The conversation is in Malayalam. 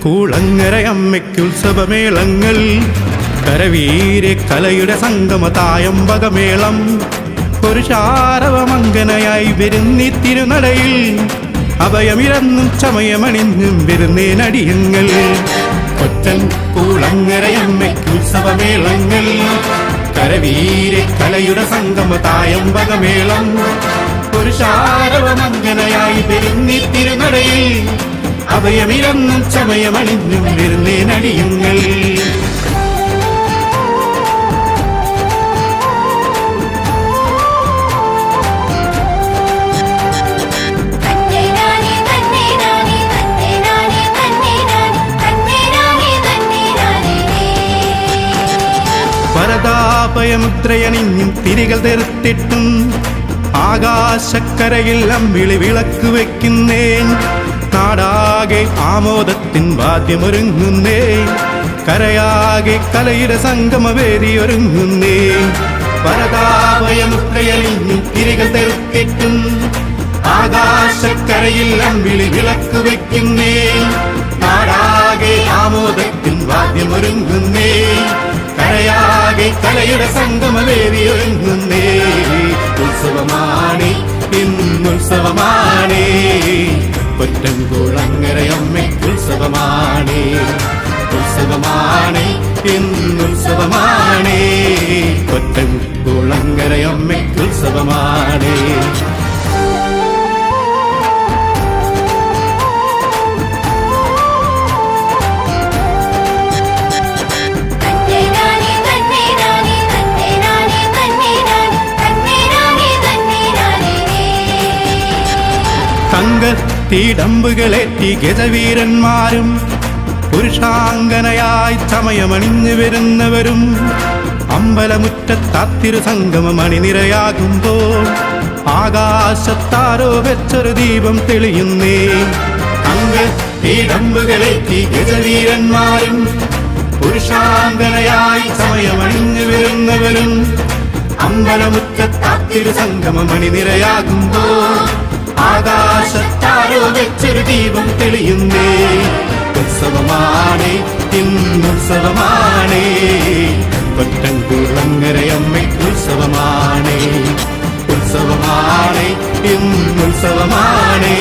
കൂളങ്ങരയമ്മയ്ക്ക് ഉത്സവമേളങ്ങൾ, കരവീരെ കലയുടെ സംഗമ തായമ്പകമേളം, ഒരു ശാരവമംഗനയായി വരുന്നീ തിരുനടയിൽ, അഭയമിരന്നും ചമയമണിഞ്ഞും വരുന്നേനടിയങ്ങൾ. കൊച്ചൻ കൂളങ്ങരയമ്മയ്ക്ക് ഉത്സവമേളങ്ങൾ, കരവീരെ കലയുടെ സംഗമ തായമ്പകമേളം, ഒരു ശാരവമംഗനയായി വരുന്നീ തിരുനടയിൽ, അഭയമിരന്നും ചമയമണിഞ്ഞും വരുന്നേനടിയങ്ങൾ. പരതാപയമുദ്രയണിഞ്ഞും തിരികൾ തെറുത്തിട്ടും ആകാശക്കരയിൽ അമ്പിളി വിളക്ക് വയ്ക്കുന്നേൻ, നാടാകെ ആമോദത്തിൻ വാദ്യമൊരുങ്ങുന്നേ, കരയാകെ കലയുടെ സംഗമവേദിയൊരുങ്ങുന്നേ. പരതാപയമുദ്രയണിഞ്ഞും തിരികൾ തെറുത്തിട്ടും ആകാശക്കരയിൽ അമ്പിളി വിളക്ക് വയ്ക്കുന്നേ, നാടാകെ ആമോദത്തിൻ വാദ്യമൊരുങ്ങുന്നേ, കരയാകെ കലയുടെ സംഗമവേദിയൊരുങ്ങുന്നേ. ഉത്സവമാണേ ഇന്നുത്സവമാണേ, കൊറ്റൻകുളങ്ങരയമ്മയ്ക്ക് ഉത്സവമാണേ, ഉത്സവമാണേ ഇന്നുത്സവമാണേ, കൊറ്റൻകുളങ്ങരയമ്മയ്ക്ക് ഉത്സവമാണേ. തങ്കത്തീടമ്പുകളേറ്റി ഗജവീരന്മാരും പുരുഷാംഗനയായി ചമയമണിഞ്ഞു വരുന്നവരും, അമ്പലമുറ്റത്താത്തിരു സംഗമം അണിനിരയാകുമ്പോൾ ആകാശത്താരോ വെച്ചൊരു ദീപം തെളിയുന്നേ. തങ്കത്തീടമ്പുകളേറ്റി ഗജവീരന്മാരും പുരുഷാംഗനയായി ചമയമണിഞ്ഞു വരുന്നവരും, അമ്പലമുറ്റത്താത്തിരു സംഗമം അണിനിരയാകുമ്പോൾ ആകാശത്താരോ വെച്ചൊരു ദീപം തെളിയുന്നേ. ഉത്സവമാണേ ഇന്നുത്സവമാണേ, കൊറ്റൻകുളങ്ങരയമ്മയ്ക്ക് ഉത്സവമാണേ, ഉത്സവമാണേ ഇന്നുത്സവമാണേ,